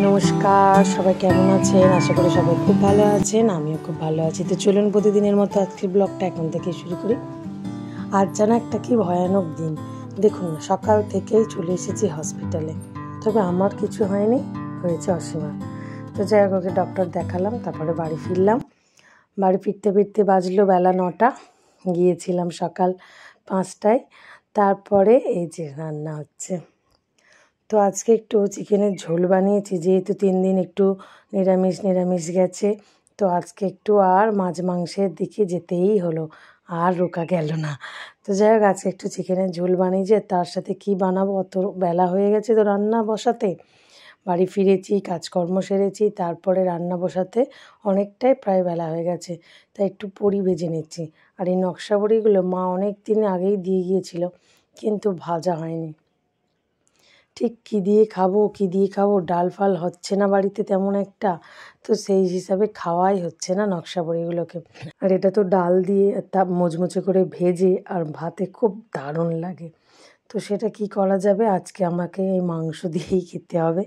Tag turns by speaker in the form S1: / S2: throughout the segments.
S1: নমস্কার, সবাই কেমন আছেন? আশা করি সবাই খুব ভালো আছেন। আমিও খুব ভালো আছি। তো চলুন প্রতিদিনের মতো আজকের ব্লগটা এখন থেকে শুরু করি। আজ যেন একটা কি ভয়ানক দিন। দেখুন না, সকাল থেকেই চলে এসেছি হসপিটালে, তবে আমার কিছু হয়নি, হয়েছে অসীমার। তো যাই হোক, ওকে ডক্টর দেখালাম, তারপরে বাড়ি ফিরলাম। বাড়ি ফিরতে ফিরতে বাজলো বেলা 9টা। গিয়েছিলাম সকাল 5টায়। তারপরে এই যে রান্না হচ্ছে। তো আজকে একটু চিকেনের ঝোল বানিয়েছি, যেহেতু 3 দিন একটু নিরামিষ গেছে। তো আজকে একটু আর মাছ মাংসের দিকে যেতেই হলো, আর রোকা গেল না। তো যাই হোক, আজকে একটু চিকেনের ঝোল বানিয়েছি। তার সাথে কি বানাবো, অত বেলা হয়ে গেছে তো রান্না বসাতে। বাড়ি ফিরেছি, কাজকর্ম সেরেছি, তারপরে রান্না বসাতে অনেকটাই প্রায় বেলা হয়ে গেছে। তাই একটু বড়ি ভেজে নিচ্ছি। আর এই নকশা বড়িগুলো মা অনেক দিন আগেই দিয়ে গিয়েছিল, কিন্তু ভাজা হয়নি। ঠিক কী দিয়ে খাবো, ডাল ফাল হচ্ছে না বাড়িতে তেমন একটা। তো সেই হিসাবে খাওয়াই হচ্ছে না নকশা বড়িগুলোকে। আর এটা তো ডাল দিয়ে তা মুচমুচে করে ভেজে আর ভাতে খুব দারুণ লাগে। তো সেটা কি করা যাবে, আজকে আমাকে এই মাংস দিয়েই খেতে হবে।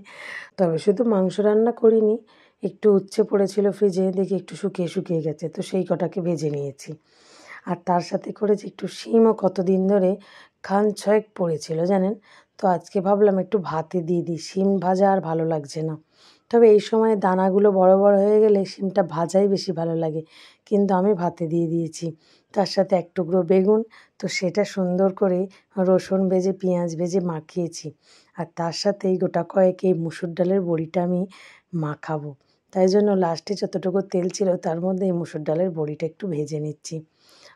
S1: তবে শুধু মাংস রান্না করিনি, একটু উচ্ছে পড়েছিল ফ্রিজে, দেখি একটু শুকিয়ে গেছে, তো সেই কটাকে ভেজে নিয়েছি। আর তার সাথে করেছি একটু শিমও, কতদিন ধরে খান ছয়েক পড়েছিল জানেন। তো আজকে ভাবলাম একটু ভাতে দিয়ে দিই, শিম ভাজা আর ভালো লাগছে না। তবে এই সময় দানাগুলো বড় বড় হয়ে গেলে শিমটা ভাজাই বেশি ভালো লাগে, কিন্তু আমি ভাতে দিয়ে দিয়েছি। তার সাথে এক টুকরো বেগুন, তো সেটা সুন্দর করে রসুন ভেজে পেঁয়াজ ভেজে মাখিয়েছি। আর তার সাথে এই গোটা কয়েক এই মুসুর ডালের বড়িটা আমি মাখাবো। তাই জন্য লাস্টে যতটুকু তেল ছিল তার মধ্যে এই মুসুর ডালের বড়িটা একটু ভেজে নিচ্ছি।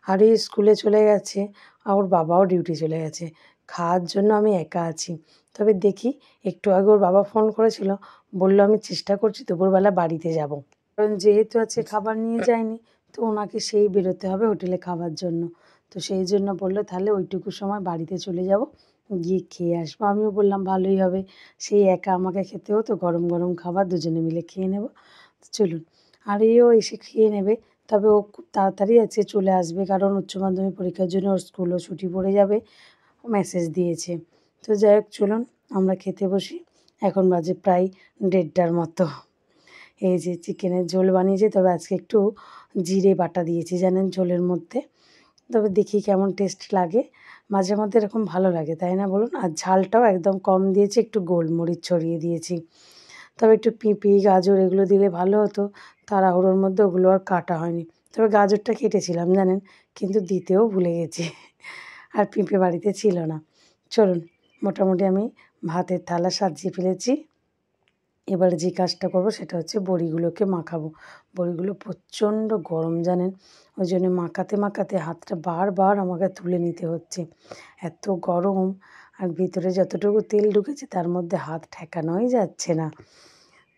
S1: আর এই স্কুলে চলে গেছে, আর ওর বাবাও ডিউটি চলে গেছে। খাওয়ার জন্য আমি একা আছি। তবে দেখি, একটু আগে ওর বাবা ফোন করেছিল, বললো আমি চেষ্টা করছি দুপুরবেলা বাড়িতে যাব। কারণ যেহেতু আছে খাবার নিয়ে যায়নি, তো ওনাকে সেই বেরোতে হবে হোটেলে খাবার জন্য। তো সেই জন্য বললো তাহলে ওইটুকু সময় বাড়িতে চলে যাব, গিয়ে খেয়ে আসবো। আমিও বললাম ভালোই হবে, সেই একা আমাকে খেতে হতো, গরম গরম খাবার দুজনে মিলে খেয়ে নেব। চলুন। আর এও এসে খেয়ে নেবে। তবে ও খুব তাড়াতাড়ি আছে চলে আসবে, কারণ উচ্চ মাধ্যমিক পরীক্ষার জন্য ওর স্কুলও ছুটি পড়ে যাবে, মেসেজ দিয়েছে। তো যাই হোক, চলুন আমরা খেতে বসি। এখন বাজে প্রায় 1:30টার মতো। এই যে চিকেনের ঝোল বানিয়েছি, তবে আজকে একটু জিরে বাটা দিয়েছি জানেন ঝোলের মধ্যে। তবে দেখি কেমন টেস্ট লাগে। মাঝে মধ্যে এরকম ভালো লাগে, তাই না বলুন? আর ঝালটাও একদম কম দিয়েছি, একটু গোলমরিচ ছড়িয়ে দিয়েছি। তবে একটু পেঁপে গাজর এগুলো দিলে ভালো হতো, তাড়াহুড়োর মধ্যে ওগুলো আর কাটা হয়নি। তবে গাজরটা কেটেছিলাম জানেন, কিন্তু দিতেও ভুলে গেছি। আর পেঁপে বাড়িতে ছিল না। চলুন, মোটামুটি আমি ভাতের থালা সাজিয়ে ফেলেছি। এবারে যে কাজটা করবো সেটা হচ্ছে বড়িগুলোকে মাখাবো। বড়িগুলো প্রচণ্ড গরম জানেন, ওই জন্য মাখাতে হাতটা বারবার আমাকে তুলে নিতে হচ্ছে, এত গরম। আর ভিতরে যতটুকু তেল ঢুকেছে তার মধ্যে হাত ঠেকানোই যাচ্ছে না।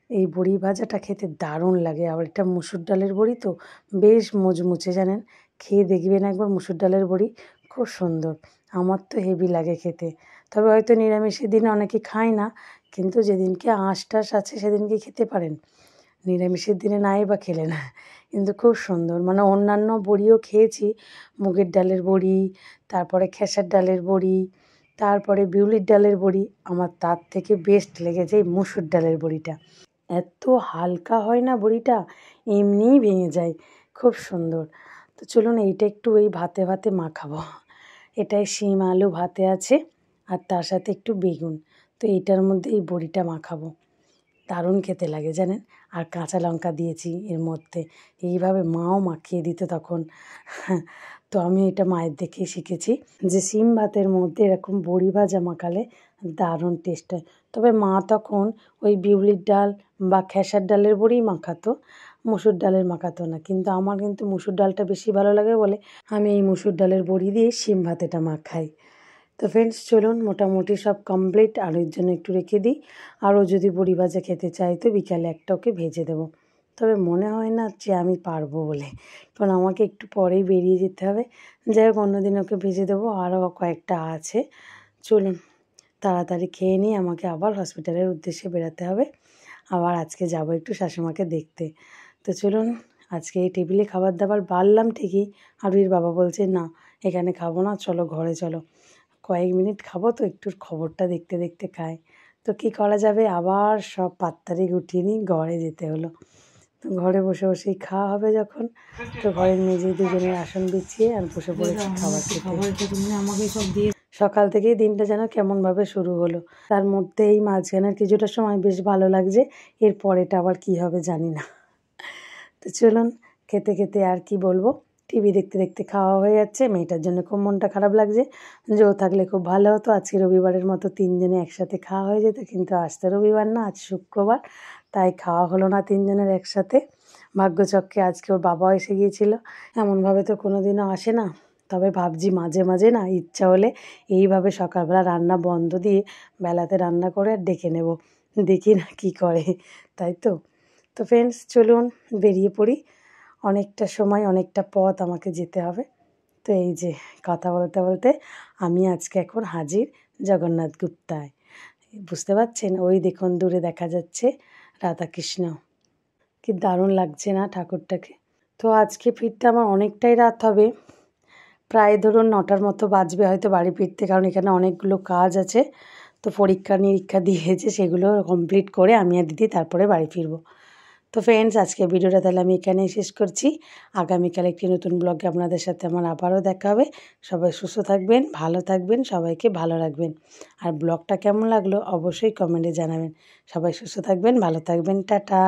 S1: এই বড়ি ভাজাটা খেতে দারুণ লাগে। আবার এটা মুসুর ডালের বড়ি, তো বেশ মুচমুচে জানেন। খেয়ে দেখবেন একবার মুসুর ডালের বড়ি, খুব সুন্দর। আমার তো হেভি লাগে খেতে। তবে হয়তো নিরামিষের দিনে অনেকে খায় না, কিন্তু যেদিনকে আঁশ টাশ আছে সেদিনকে খেতে পারেন। নিরামিষের দিনে নাই বা খেলে না, কিন্তু খুব সুন্দর। মানে অন্যান্য বড়িও খেয়েছি, মুগের ডালের বড়ি, তারপরে খেসার ডালের বড়ি, তারপরে বিউলির ডালের বড়ি। আমার তার থেকে বেস্ট লেগেছে এই মুসুর ডালের বড়িটা। এত হালকা হয় না বড়িটা, এমনিই ভেঙে যায়, খুব সুন্দর। তো চলুন এইটা একটু এই ভাতে মাখাবো। এটাই শিম আলু ভাতে আছে, আর তার সাথে একটু বেগুন। তো এইটার মধ্যে এই বড়িটা মাখাবো, দারুণ খেতে লাগে জানেন। আর কাঁচা লঙ্কা দিয়েছি এর মধ্যে, এইভাবে মাও মাখিয়ে দিত তখন। তো আমি এটা মায়ের দেখে শিখেছি, যে শিম ভাতের মধ্যে এরকম বড়ি ভাজা মাখালে দারুণ টেস্ট হয়। তবে মা তখন ওই বিউলির ডাল বা খেসার ডালের বড়ি মাখাতো, মুসুর ডালের মাখাতো না। কিন্তু আমার কিন্তু মুসুর ডালটা বেশি ভালো লাগে বলে আমি এই মুসুর ডালের বড়ি দিয়ে শিম ভাতেটা মাখাই। তো ফ্রেন্ডস, চলুন মোটামুটি সব কমপ্লিট। আর এর জন্য একটু রেখে দিই, আরও যদি বড়ি ভাজা খেতে চাই তো বিকালে একটা ওকে ভেজে দেবো। তবে মনে হয় না যে আমি পারবো বলে, কারণ আমাকে একটু পরেই বেরিয়ে যেতে হবে। যাই হোক, অন্যদিন ওকে ভেজে দেবো, আরও কয়েকটা আছে। চলুন তাড়াতাড়ি খেয়ে নিয়ে আমাকে আবার হসপিটালের উদ্দেশ্যে বেরোতে হবে। আবার আজকে যাব একটু শাশুমাকে দেখতে। তো চলুন, আজকে এই টেবিলে খাবার দাবার বাড়লাম ঠিকই, আরুর বাবা বলছে না এখানে খাবো না, চলো ঘরে চলো। কয়েক মিনিট খাবো তো একটু খবরটা দেখতে খায়। তো কী করা যাবে, আবার সব পাত্তারি গুটিয়ে নিয়ে ঘরে যেতে হলো। তো ঘরে বসে বসেই খাওয়া হবে যখন, তো ঘরের মেঝেই দুজনের আসন বিছিয়ে আর বসে পড়েছি খাবার খেতে। আমাকে সব দিয়ে সকাল থেকেই দিনটা যেন কেমনভাবে শুরু হলো। তার মধ্যে এই মাঝখানের কিছুটা সময় বেশ ভালো লাগছে, এর পরেটা আবার কী হবে জানি না। তো চলুন, খেতে খেতে আর কি বলবো, টিভি দেখতে দেখতে খাওয়া হয়ে যাচ্ছে। মেয়েটার জন্য খুব মনটা খারাপ লাগছে, যে ও থাকলে খুব ভালো হতো, আজকে রবিবারের মতো তিনজনে একসাথে খাওয়া হয়ে যেত, কিন্তু আজ তো রবিবার না, আজ শুক্রবার, তাই খাওয়া হলো না তিনজনের একসাথে। ভাগ্যচক্রে আজকে ওর বাবাও এসে গিয়েছিল, এমনভাবে তো কোনো দিনও আসে না। তবে ভাবছি মাঝে মাঝে না ইচ্ছা হলে এইভাবে সকালবেলা রান্না বন্ধ দিয়ে বেলাতে রান্না করে আর ডেকে নেব, দেখি না কী করে, তাই তো। তো ফ্রেন্ডস, চলুন বেরিয়ে পড়ি, অনেকটা সময় অনেকটা পথ আমাকে যেতে হবে। তো এই যে কথা বলতে বলতে আমি আজকে এখন হাজির জগন্নাথ গুপ্তায়। বুঝতে পারছেন, ওই দেখুন দূরে দেখা যাচ্ছে রাধাকৃষ্ণ, কি দারুণ লাগছে না ঠাকুরটাকে। তো আজকে ফিরতে আমার অনেকটাই রাত হবে, প্রায় ধরুন 9টার মতো বাজবে হয়তো বাড়ি ফিরতে, কারণ এখানে অনেকগুলো কাজ আছে। তো পরীক্ষা নিরীক্ষা দিয়েছে, সেগুলো কমপ্লিট করে আমি আর দিদি তারপরে বাড়ি ফিরবো। তো ফ্রেন্ডস, আজকে ভিডিওটা তাহলে আমি এখানেই শেষ করছি। আগামীকাল একটি নতুন ব্লগে আপনাদের সাথে আমার আবারও দেখা হবে। সবাই সুস্থ থাকবেন, ভালো থাকবেন, সবাইকে ভালো রাখবেন। আর ব্লগটা কেমন লাগলো অবশ্যই কমেন্টে জানাবেন। সবাই সুস্থ থাকবেন, ভালো থাকবেন, টাটা।